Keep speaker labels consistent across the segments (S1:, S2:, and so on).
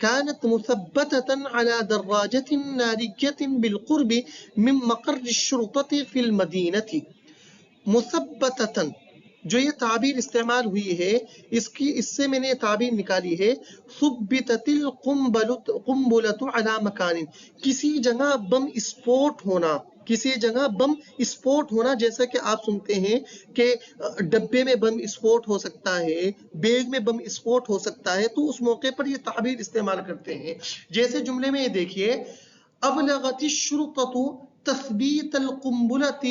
S1: كانت مثبتة على دراجة نارية بالقرب من مقر الشرطة في المدينة. مثبتة جو یہ تعبیر استعمال ہوئی ہے اس سے میں نے تعبیر نکالی ہے ثبتت القنبلۃ علی مکان، کسی جگہ بم اسپوٹ ہونا، کسی جگہ بم اسپوٹ ہونا، جیسا کہ آپ سنتے ہیں کہ ڈبے میں بم اسپوٹ ہو سکتا ہے، بیگ میں بم اسپوٹ ہو سکتا ہے، تو اس موقع پر یہ تعبیر استعمال کرتے ہیں. جیسے جملے میں یہ دیکھیے، ابلغت الشرطۃ تثبیت القنبلۃ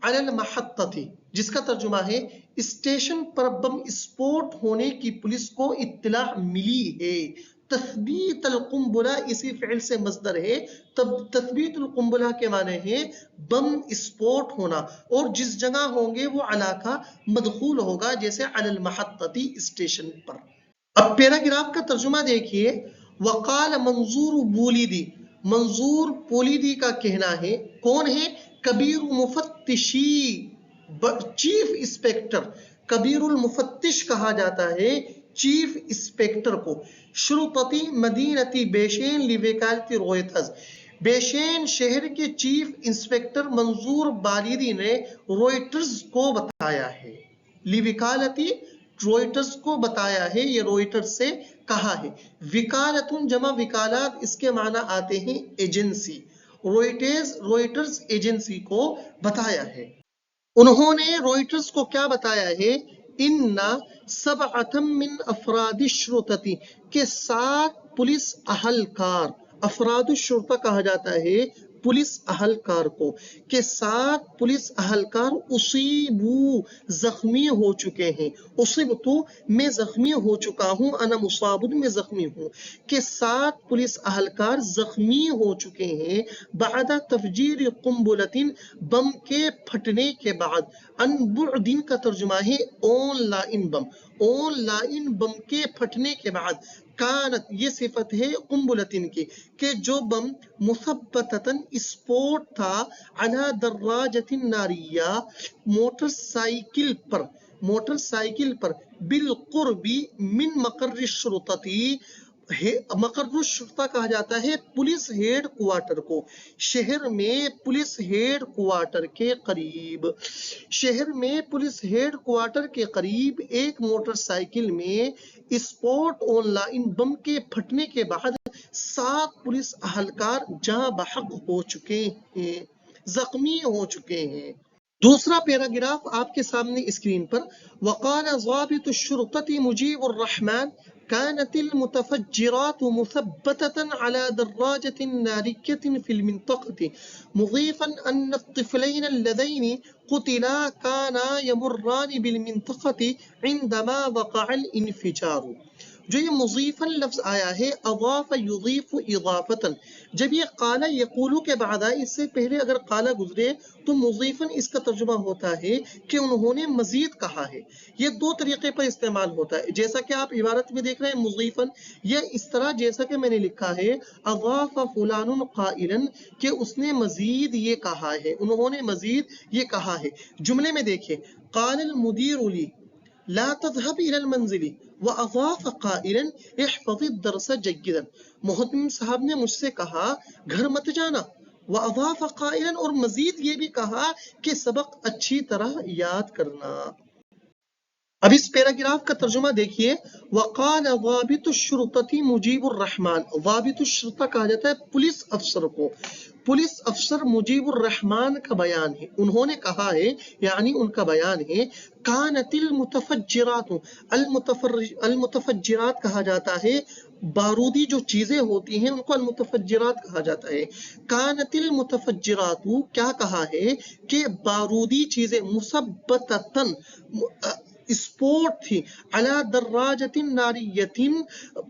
S1: علی المحطۃ، جس کا ترجمہ ہے اسٹیشن پر بم اسپوٹ ہونے کی پولیس کو اطلاع ملی ہے. تثبیت القنبلہ اسی فعل سے مصدر ہے، تب تثبیت القنبلہ کے معنی ہے بم اسپوٹ ہونا، اور جس جگہ ہوں گے وہ علاقہ مدخول ہوگا، جیسے علی المحطتی اسٹیشن پر. اب پیراگراف کا ترجمہ دیکھیے، وقال منظور بولیدی، منظور بولیدی کا کہنا ہے، کون ہے؟ کبیر مفتشی، چیف انسپیکٹر، کبیر المفتش کہا جاتا ہے چیف انسپیکٹر کو، شرطتی مدینتی بیشین لیوکالتی رویتز، بیشین شہر کے چیف انسپیکٹر منظور بالیدی نے رویٹرز کو بتایا ہے، لیوکالتی رویٹرز کو بتایا ہے، یہ رویٹرز سے کہا ہے. وکالتن جمع وکالات، اس کے معنی آتے ہیں ایجنسی، رویٹرز ایجنسی کو بتایا ہے. انہوں نے رویٹرز کو کیا بتایا ہے؟ ان سبعۃ من افراد الشرطۃ، کے 7 پولیس اہلکار، افراد الشرطہ کہا جاتا ہے پولیس اہلکار کو، کہ 7 پولیس اہلکار اصیبو، زخمی ہو چکے ہیں، اصبتو میں زخمی ہو چکا ہوں، انا مصابن میں زخمی ہوں، کہ 7 پولیس اہلکار زخمی ہو چکے ہیں بعد تفجیر قنبلتن، بم کے پھٹنے کے بعد. ان بعدن کا ترجمہ ہے on line bomb, on line بم کے پھٹنے کے بعد. کانت یہ صفت ہے قنبلتن کی، کہ جو بم مثبتتن اسپوٹ تھا، علی دراجۃ ناریہ موٹر سائیکل پر، بالقرب من مقر الشرطتی، مقر الشرطہ کہا جاتا ہے پولیس ہیڈ کوارٹر کو، شہر میں پولیس ہیڈ کوارٹر کے قریب، شہر میں پولیس ہیڈ کوارٹر کے قریب ایک موٹر سائیکل میں اسپوٹ آن لائن بم کے پھٹنے کے بعد 7 پولیس اہلکار جاں بحق ہو چکے ہیں، زخمی ہو چکے ہیں. دوسرا پیراگراف آپ کے سامنے اسکرین پر، وقال ضابط الشرطة مجيب الرحمن كانت المتفجرات مثبتة على دراجة نارية في المنطقة، مضيفا أن الطفلين اللذين قتلا كانا يمران بالمنطقة عندما وقع الانفجار. جو یہ مضیفاً لفظ آیا ہے، اضاف یضیف اضافتاً، جب یہ قال یقولو کے بعد آئے، اس سے پہلے اگر قال گزرے تو مضیفاً اس کا ترجمہ ہوتا ہے کہ انہوں نے مزید کہا ہے. یہ 2 طریقے پر استعمال ہوتا ہے، جیسا کہ آپ عبارت میں دیکھ رہے ہیں مضیفاً، یہ اس طرح جیسا کہ میں نے لکھا ہے اضاف فلان قائلاً، کہ اس نے مزید یہ کہا ہے، انہوں نے مزید یہ کہا ہے. جملے میں دیکھیں، قال المدیر لی لا تذهب الى المنزل واضاف قائلا احفظ الدرس جيدا، محتم صاحب نے مجھ سے کہا گھر مت جانا، واضاف قائلا اور مزید یہ بھی کہا کہ سبق اچھی طرح یاد کرنا. اب اس پیراگراف کا ترجمہ دیکھیے، وقال ضابط الشرطة مجیب الرحمن، ضابط الشرطہ کہا جاتا ہے پولیس افسر کو، پولیس افسر مجیب الرحمن کا بیان ہے، انہوں نے کہا ہے، یعنی ان کا بیان ہے، کانت المتفجرات، المتفجرات کہا جاتا ہے بارودی جو چیزیں ہوتی ہیں ان کو المتفجرات کہا جاتا ہے. کانت المتفجرات، کیا کہا ہے کہ بارودی چیزیں مثبتتن اسپوٹ تھی، علی دراجۃ ناریۃ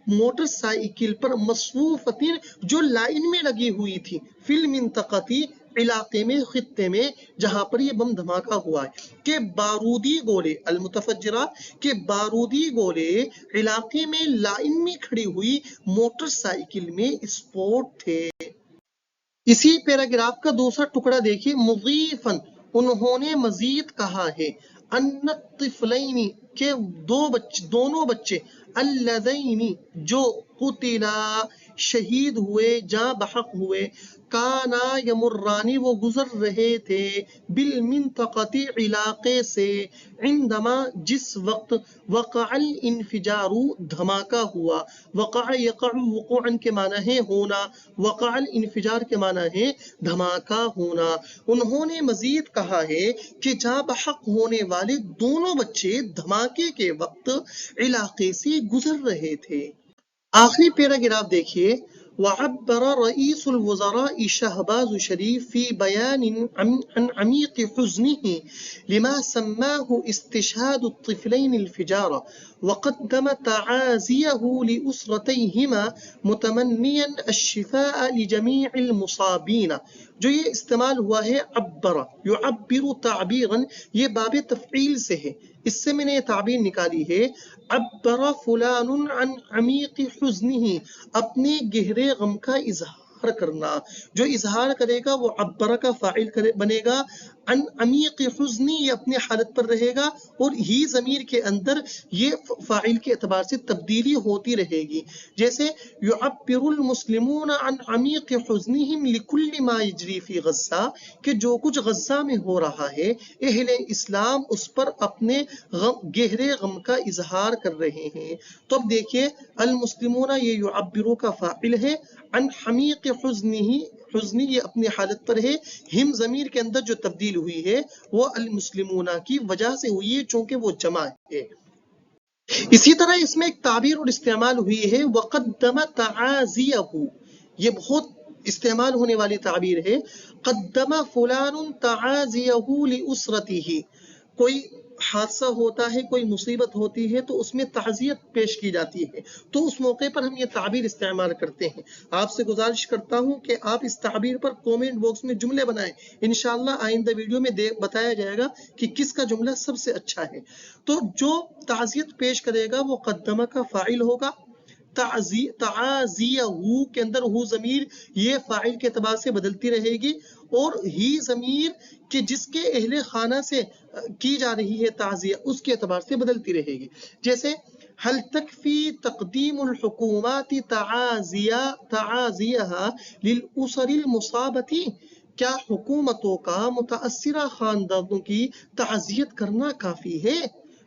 S1: موٹر سائیکل پر، مصفوفۃ جو لائن میں لگی ہوئی تھی، فی المنطقۃ علاقے میں خطے میں جہاں پر یہ بم دھماکہ ہوا ہے کہ بارودی گولے المتفجرات کے بارودی گولے علاقے میں لائن میں کھڑی ہوئی موٹر سائیکل میں اسپوٹ تھے۔ اسی پیراگراف کا دوسرا ٹکڑا دیکھیے، مضیفاً انہوں نے مزید کہا ہے ان الطفلین کہ دونوں بچے اللذین جو قتلا شہید ہوئے جاں بحق ہوئے، کانا یمرانی وہ گزر رہے تھے بالمنطقۃ علاقے سے، عندما جس وقت وقع الانفجار دھماکہ ہوا، وقع یقع وقوعا کے معنی ہے ہونا، وقع الانفجار کے معنی ہے دھماکہ ہونا۔ انہوں نے مزید کہا ہے کہ جاں بحق ہونے والے دونوں بچے دھماکے کے وقت علاقے سے گزر رہے تھے۔ آخری پیراگراف دیکھیے، وعبر رئيس الوزراء شهباز شريف في بيان عن عميق حزنه لما سماه استشهاد الطفلين الفجار، وقدم تعازيه لأسرتيهما متمنيا الشفاء لجميع المصابين۔ جو یہ استعمال ہوا ہے عبر، یعبر تعبیرا، یہ باب تفعیل سے ہے، اس سے میں نے یہ تعبیر نکالی ہے، عبر فلان عن عمیق حزنہ، اپنے گہرے غم کا اظہار کرنا۔ جو اظہار کرے گا وہ عبر کا فاعل بنے گا، عن عمیق حزنی یہ اپنے حالت پر رہے گا، اور ہی ضمیر کے اندر یہ فاعل کے اعتبار سے تبدیلی ہوتی رہے گی۔ جیسے یعبر المسلمون عن عمیق حزنہم لکل ما یجری فی غزہ، کہ جو کچھ غزہ میں ہو رہا ہے اہل اسلام اس پر اپنے گہرے غم کا اظہار کر رہے ہیں۔ تو اب دیکھیے المسلمون یہ یعبرو کا فاعل ہے، عن عمیق حزنی یہ اپنی حالت پر ہے، ہم ضمیر کے اندر جو تبدیل ہوئی ہے وہ المسلمون کی وجہ سے ہوئی ہے چونکہ وہ جمع ہے۔ اسی طرح اس میں ایک تعبیر اور استعمال ہوئی ہے وقدم تعازیہ، یہ بہت استعمال ہونے والی تعبیر ہے، قدم فلان تعازیہ لاسرتہ، کوئی حادثہ ہوتا ہے، کوئی مصیبت ہوتی ہے تو اس میں تعزیت پیش کی جاتی ہے، تو اس موقع پر ہم یہ تعبیر استعمال کرتے ہیں۔ آپ سے گزارش کرتا ہوں کہ آپ اس تعبیر پر کومنٹ باکس میں جملے بنائیں، انشاءاللہ آئندہ ویڈیو میں بتایا جائے گا کہ کس کا جملہ سب سے اچھا ہے۔ تو جو تعزیت پیش کرے گا وہ قدمہ کا فاعل ہوگا، تعازیہ کے اندر ہو ضمیر یہ فاعل کے اعتبار سے بدلتی رہے گی، اور ہی ضمیر کہ جس کے اہل خانہ سے کی جا رہی ہے تعزیہ اس کے اعتبار سے بدلتی رہے گی۔ جیسے هل تکفی تقدیم الحکومات تعازیہا للاسر المصابۃ، کیا حکومتوں کا متاثرہ خاندانوں کی تعزیت کرنا کافی ہے؟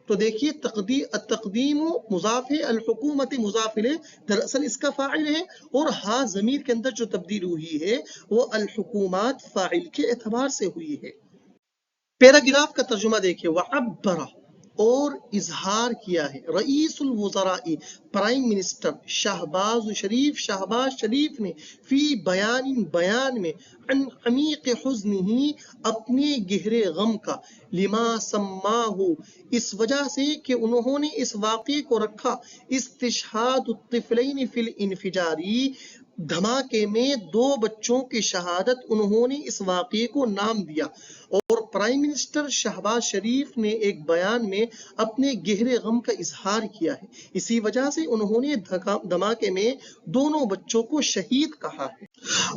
S1: تو دیکھیے التقدیم مضاف ہے، الحکومت مضاف ہے، دراصل اس کا فاعل ہے، اور ہا ضمیر کے اندر جو تبدیل ہوئی ہے وہ الحکومات فاعل کے اعتبار سے ہوئی ہے۔ پیراگراف کا ترجمہ دیکھیے، وعبر اور اظہار کیا ہے، رئیس الوزراء پرائم منسٹر شہباز شریف نے فی بیان میں عن عمیق حزنہ اپنے گہرے غم کا، لما سماہ اس وجہ سے کہ انہوں نے اس واقعے کو رکھا، استشہاد الطفلین فی الانفجاری، دھماکے میں دو بچوں کی شہادت، انہوں نے اس واقعے کو نام دیا، اور پرائم منسٹر شہباز شریف نے ایک بیان میں اپنے گہرے غم کا اظہار کیا ہے، اسی وجہ سے انہوں نے دھماکے میں دونوں بچوں کو شہید کہا ہے۔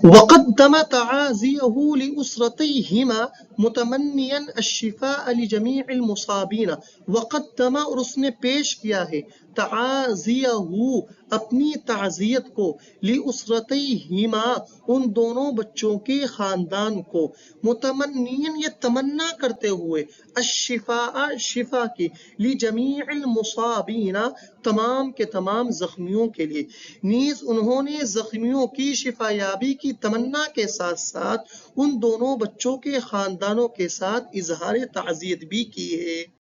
S1: وقدم تعازیہ لاسرتیہما متمنیا الشفاء لجمیع المصابین، وقدم اور اس نے پیش کیا ہے، تعازیہ اپنی تعزیت کو، لاسرتیہما ان دونوں بچوں کے خاندان کو، متمنین یہ تمنا کرتے ہوئے، الشفاء شفا کی، لجمیع المصابین تمام کے تمام زخمیوں کے لیے، نیز انہوں نے زخمیوں کی شفا یابی کی تمنا کے ساتھ ساتھ ان دونوں بچوں کے خاندانوں کے ساتھ اظہار تعزیت بھی کی ہے۔